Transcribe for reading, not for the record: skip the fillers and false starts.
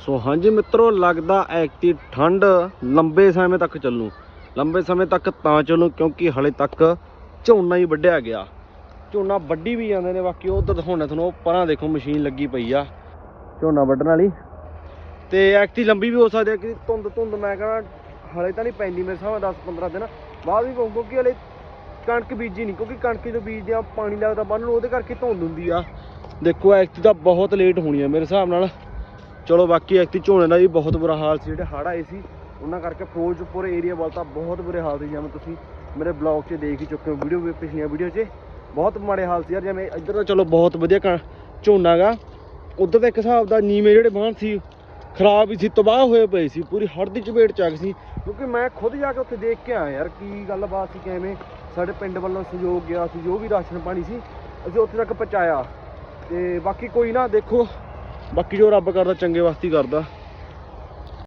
सो हाँ जी मित्रों, लगता ऐकती ठंड लंबे समय तक चलू, लंबे समय तक चलू क्योंकि हले तक झोना ही वड्ढिया गया। झोना वड्ढी भी जाते हैं। बाकी उधर दिखाने थोड़ा परा देखो मशीन लगी पई आ झोना वड्ढण वाली। तो ऐकती लंबी भी हो सकती है कि धुंद मैं कहना हले तो नहीं पैंदी मेरे हिसाब 10-15 दिन बाद भी पऊ, क्योंकि हले कणक बीजी नहीं, क्योंकि कणक जो बीजते आ पानी लगता बन वो करके धुंद होंगी आ। देखो ऐकती तो बहुत लेट होनी है मेरे हिसाब नाल। चलो बाकी ऐकती झोने का भी बहुत बुरा हाल से जो हड़ आए थे उन्होंने करके फिरोजपुर एरिया वाल तो बहुत बुरे हाल थे। जिवें तुसीं मेरे ब्लॉग से देख ही चुके हो, वीडियो पिछलियां वीडियो से बहुत माड़े हाल से यार। जिवें इधर तो चलो बहुत वधिया झोना गा, उधर तो एक हिसाब का नीवे जोड़े बांध सी खराब ही सी, तबाह होए पे सी, पूरी हड़ की चपेट च आ गई सी। क्योंकि मैं खुद जाके उत्थे देख के आया यार की गलबात सी, किवें साडे पिंड वालों सहयोग गया सी, जो भी राशन पानी सी असीं उत्थे तक पहुँचाया। तो बाकी कोई ना देखो, बाकी जो रब करदा चंगे वास्ते ही करदा।